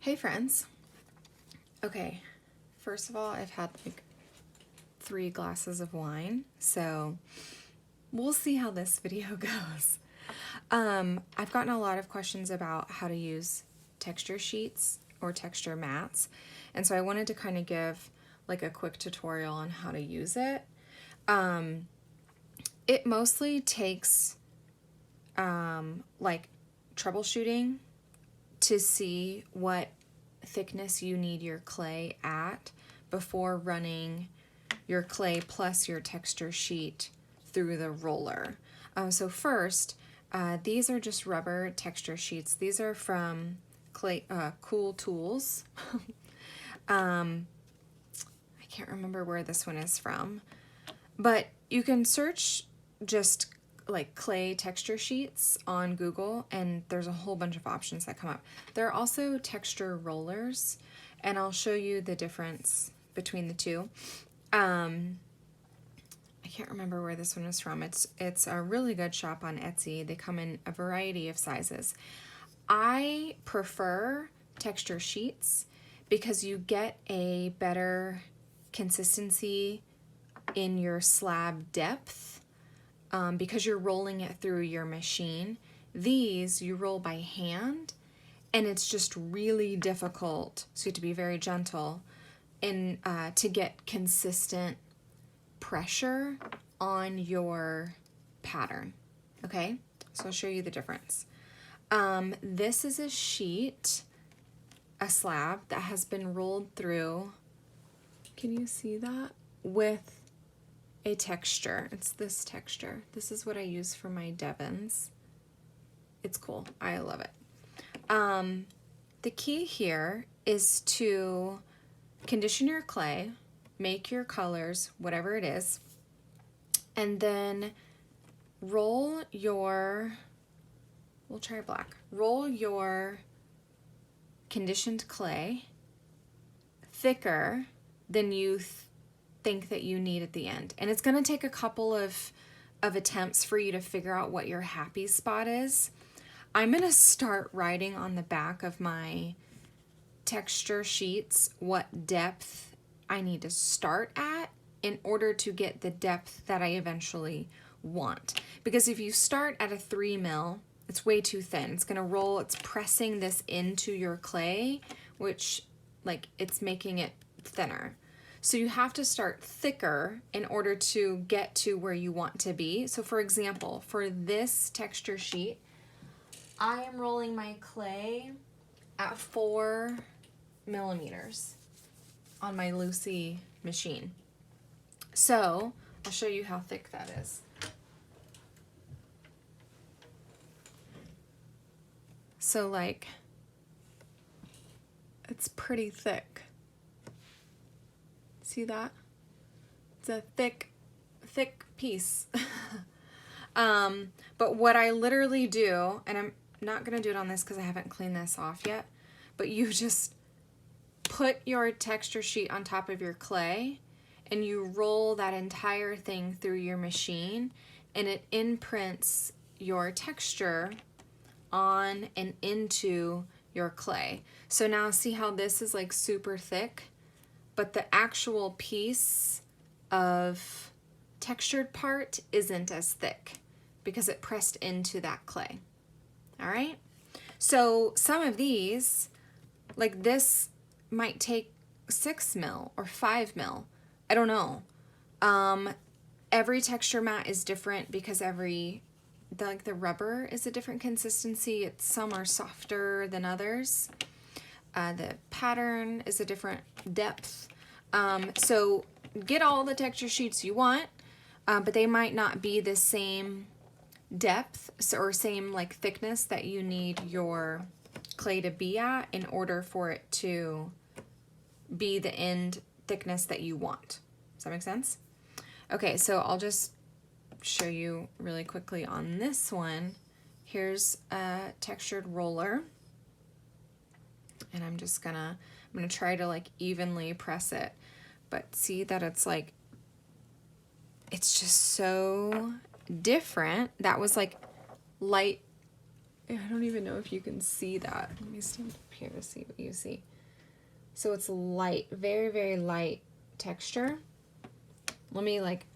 Hey friends. Okay, first of all, I've had like 3 glasses of wine, so we'll see how this video goes. I've gotten a lot of questions about how to use texture sheets or texture mats, and so I wanted to kind of give like a quick tutorial on how to use it. It mostly takes like troubleshooting to see what thickness you need your clay at before running your clay plus your texture sheet through the roller. So first, these are just rubber texture sheets. These are from Cool Tools. I can't remember where this one is from, but you can search just like clay texture sheets on Google, and there's a whole bunch of options that come up. There are also texture rollers, and I'll show you the difference between the two. I can't remember where this one is from. It's a really good shop on Etsy. They come in a variety of sizes. I prefer texture sheets because you get a better consistency in your slab depth. Because you're rolling it through your machine. These you roll by hand, and it's just really difficult, so you have to be very gentle and to get consistent pressure on your pattern. Okay, so I'll show you the difference. This is a sheet, a slab that has been rolled through, can you see that, with a texture. It's this texture. This is what I use for my Devons. It's cool. I love it. The key here is to condition your clay, make your colors, whatever it is, and then roll your, we'll try black, roll your conditioned clay thicker than you think that you need at the end. And it's going to take a couple of attempts for you to figure out what your happy spot is. I'm going to start writing on the back of my texture sheets what depth I need to start at in order to get the depth that I eventually want. Because if you start at a 3 mil, it's way too thin. It's going to roll, it's pressing this into your clay, which like it's making it thinner. So you have to start thicker in order to get to where you want to be. So for example, for this texture sheet, I am rolling my clay at 4 millimeters on my Lucy machine. So I'll show you how thick that is. So like, it's pretty thick. See that? It's a thick piece. But what I literally do, and I'm not gonna do it on this because I haven't cleaned this off yet, but you just put your texture sheet on top of your clay and you roll that entire thing through your machine, and it imprints your texture on and into your clay. So now see how this is like super thick? But the actual piece of textured part isn't as thick because it pressed into that clay. All right? So some of these, like this might take 6 mil or 5 mil. I don't know. Every texture mat is different because the rubber is a different consistency. Some are softer than others. The pattern is a different depth. So get all the texture sheets you want, but they might not be the same depth or same like thickness that you need your clay to be at in order for it to be the end thickness that you want. Does that make sense? Okay, so I'll just show you really quickly on this one. Here's a textured roller. And I'm gonna try to like evenly press it, but see that it's like, it's just so different. That was like light I don't even know if you can see that. Let me stand up here to see what you see. So it's light, very, very light texture. Let me like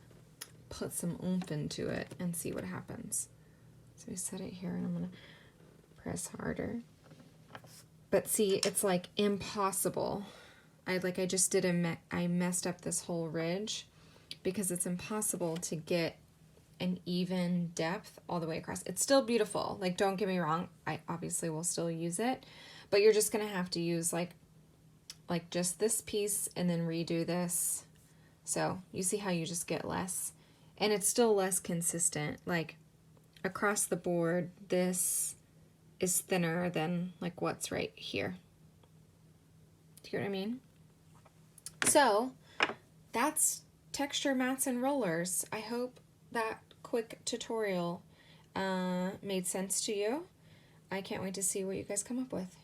put some oomph into it and see what happens. So we set it here and I'm gonna press harder. But see, it's like impossible. I just did I messed up this whole ridge because it's impossible to get an even depth all the way across. It's still beautiful. Like, don't get me wrong. I obviously will still use it, but you're just gonna have to use like just this piece and then redo this. So you see how you just get less, and it's still less consistent. Like across the board, this is thinner than like what's right here. Do you know what I mean? So that's texture mats and rollers. I hope that quick tutorial made sense to you. I can't wait to see what you guys come up with.